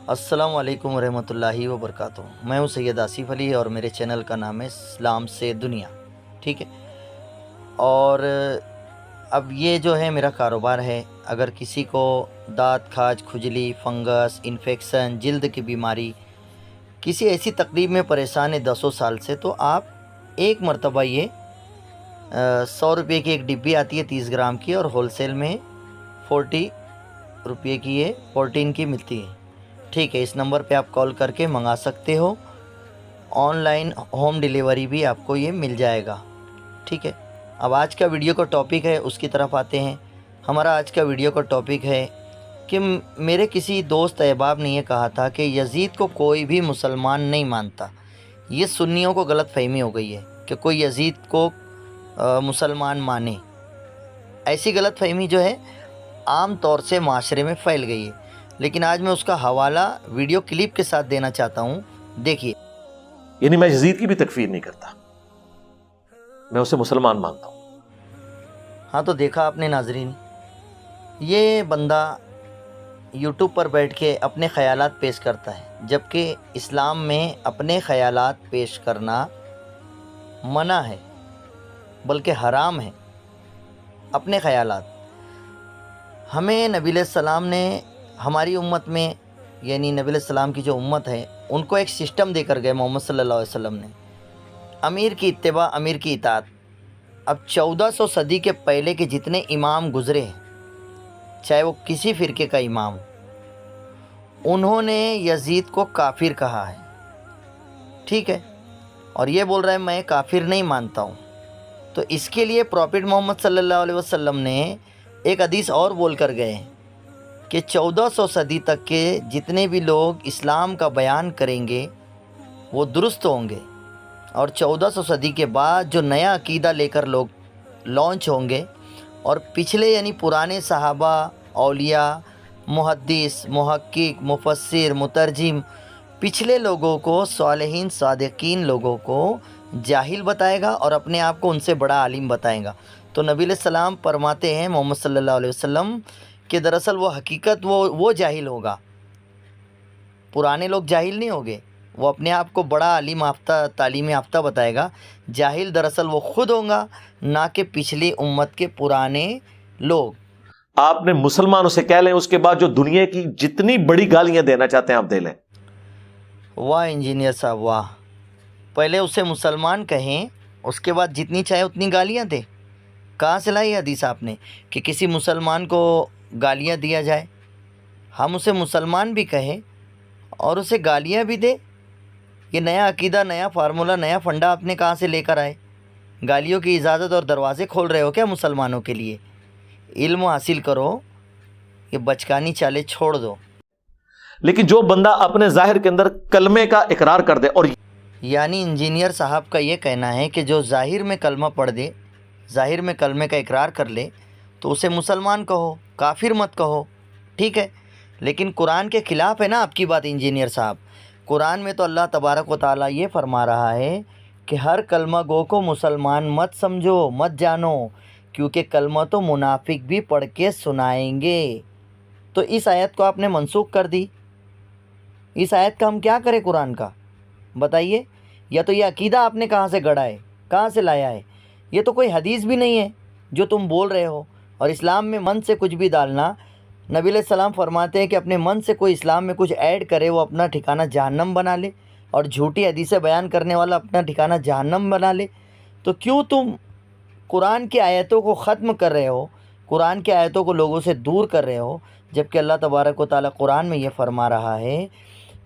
السلام علیکم ورحمۃ اللہ وبرکاتہ۔ میں ہوں سید آصف علی اور میرے چینل کا نام ہے اسلام سے دنیا، ٹھیک ہے۔ اور اب یہ جو ہے میرا کاروبار ہے۔ اگر کسی کو دانت کھاج، کھجلی، فنگس، انفیکشن، جلد کی بیماری، کسی ایسی تکلیف میں پریشان ہے 10 سال سے، تو آپ ایک مرتبہ یہ 100 روپے کی ایک ڈبی آتی ہے 30 گرام کی، اور ہول سیل میں 40 روپے کی یہ 14 کی ملتی ہے، ٹھیک ہے۔ اس نمبر پہ آپ کال کر کے منگا سکتے ہو۔ آن لائن ہوم ڈیلیوری بھی آپ کو یہ مل جائے گا، ٹھیک ہے۔ اب آج کا ویڈیو کا ٹاپک ہے، اس کی طرف آتے ہیں۔ ہمارا آج کا ویڈیو کا ٹاپک ہے کہ میرے کسی دوست احباب نے یہ کہا تھا کہ یزید کو کوئی بھی مسلمان نہیں مانتا۔ یہ سنیوں کو غلط فہمی ہو گئی ہے کہ کوئی یزید کو مسلمان مانے۔ ایسی غلط فہمی جو ہے عام طور سے معاشرے میں پھیل گئی ہے، لیکن آج میں اس کا حوالہ ویڈیو کلپ کے ساتھ دینا چاہتا ہوں، دیکھیے۔ یعنی میں یزید کی بھی تکفیر نہیں کرتا، میں اسے مسلمان مانتا ہوں۔ ہاں، تو دیکھا آپ نے ناظرین، یہ بندہ یوٹیوب پر بیٹھ کے اپنے خیالات پیش کرتا ہے، جبکہ اسلام میں اپنے خیالات پیش کرنا منع ہے، بلکہ حرام ہے۔ اپنے خیالات ہمیں نبی علیہ السلام نے ہماری امت میں، یعنی نبی علیہ السلام کی جو امت ہے، ان کو ایک سسٹم دے کر گئے محمد صلی اللہ علیہ وسلم نے۔ امیر کی اتباع، امیر کی اطاعت۔ اب 1400 صدی کے پہلے کے جتنے امام گزرے ہیں، چاہے وہ کسی فرقے کا امام، انہوں نے یزید کو کافر کہا ہے، ٹھیک ہے۔ اور یہ بول رہا ہے میں کافر نہیں مانتا ہوں۔ تو اس کے لیے پروفٹ محمد صلی اللہ علیہ وسلم نے ایک حدیث اور بول کر گئے کہ 1400 صدی تک کے جتنے بھی لوگ اسلام کا بیان کریں گے وہ درست ہوں گے، اور 1400 صدی کے بعد جو نیا عقیدہ لے کر لوگ لانچ ہوں گے، اور پچھلے یعنی پرانے صحابہ، اولیاء، محدث، محقق، مفسر، مترجم، پچھلے لوگوں کو، صالحین صادقین لوگوں کو جاہل بتائے گا اور اپنے آپ کو ان سے بڑا عالم بتائے گا۔ تو نبی علیہ السلام فرماتے ہیں محمد صلی اللہ علیہ وسلم کہ دراصل وہ حقیقت وہ جاہل ہوگا، پرانے لوگ جاہل نہیں ہوگے، وہ اپنے آپ کو بڑا عالم یافتہ، تعلیم یافتہ بتائے گا۔ جاہل دراصل وہ خود ہوگا، نہ کہ پچھلی امت کے پرانے لوگ۔ آپ نے مسلمانوں سے کہہ لیں، اس کے بعد جو دنیا کی جتنی بڑی گالیاں دینا چاہتے ہیں آپ دے لیں۔ واہ انجینئر صاحب واہ، پہلے اسے مسلمان کہیں، اس کے بعد جتنی چاہے اتنی گالیاں دے۔ کہاں سے لائی حدیث آپ نے کہ کسی مسلمان کو گالیاں دیا جائے؟ ہم اسے مسلمان بھی کہیں اور اسے گالیاں بھی دے؟ یہ نیا عقیدہ، نیا فارمولہ، نیا فنڈا آپ نے کہاں سے لے کر آئے؟ گالیوں کی اجازت اور دروازے کھول رہے ہو کیا مسلمانوں کے لیے؟ علم حاصل کرو، یہ بچکانی چالیں چھوڑ دو۔ لیکن جو بندہ اپنے ظاہر کے اندر کلمے کا اقرار کر دے، اور یعنی انجینئر صاحب کا یہ کہنا ہے کہ جو ظاہر میں کلمہ پڑھ دے، ظاہر میں کلمے کا اقرار کر لے، تو اسے مسلمان کہو، کافر مت کہو، ٹھیک ہے۔ لیکن قرآن کے خلاف ہے نا آپ کی بات انجینئر صاحب۔ قرآن میں تو اللہ تبارک و تعالیٰ یہ فرما رہا ہے کہ ہر کلمہ گو کو مسلمان مت سمجھو، مت جانو، کیونکہ کلمہ تو منافق بھی پڑھ کے سنائیں گے۔ تو اس آیت کو آپ نے منسوخ کر دی۔ اس آیت کا ہم کیا کریں قرآن کا؟ بتائیے۔ یا تو یہ عقیدہ آپ نے کہاں سے گڑھا ہے، کہاں سے لایا ہے؟ یہ تو کوئی حدیث بھی نہیں ہے جو تم بول رہے ہو۔ اور اسلام میں من سے کچھ بھی ڈالنا، نبی علیہ السلام فرماتے ہیں کہ اپنے من سے کوئی اسلام میں کچھ ایڈ کرے وہ اپنا ٹھکانہ جہنم بنا لے، اور جھوٹی حدیثیں بیان کرنے والا اپنا ٹھکانہ جہنم بنا لے۔ تو کیوں تم قرآن کی آیتوں کو ختم کر رہے ہو، قرآن کی آیتوں کو لوگوں سے دور کر رہے ہو، جبکہ اللہ تبارک و تعالیٰ قرآن میں یہ فرما رہا ہے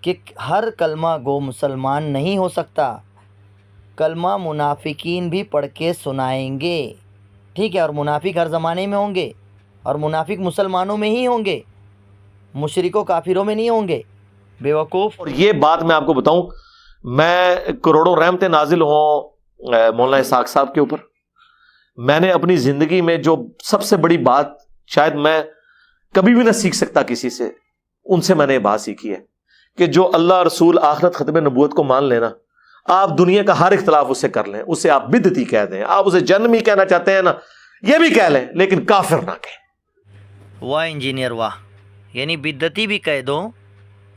کہ ہر کلمہ گو مسلمان نہیں ہو سکتا، کلمہ منافقین بھی پڑھ کے سنائیں گے، ٹھیک ہے۔ اور منافق ہر زمانے میں ہوں گے، اور منافق مسلمانوں میں ہی ہوں گے، مشرکوں کافروں میں نہیں ہوں گے، بے وقوف۔ اور یہ بات میں آپ کو بتاؤں، میں کروڑوں رحمتیں نازل ہوں مولانا اسحاق صاحب کے اوپر، میں نے اپنی زندگی میں جو سب سے بڑی بات شاید میں کبھی بھی نہ سیکھ سکتا کسی سے، ان سے میں نے یہ بات سیکھی ہے کہ جو اللہ رسول آخرت ختم نبوت کو مان لینا، آپ دنیا کا ہر اختلاف اس سے کر لیں، اسے آپ بدعتی کہہ دیں، آپ اسے جہنمی کہنا چاہتے ہیں نا، یہ بھی کہہ لیں، لیکن کافر نہ کہیں۔ واہ انجینئر واہ، یعنی بدعتی بھی کہہ دو،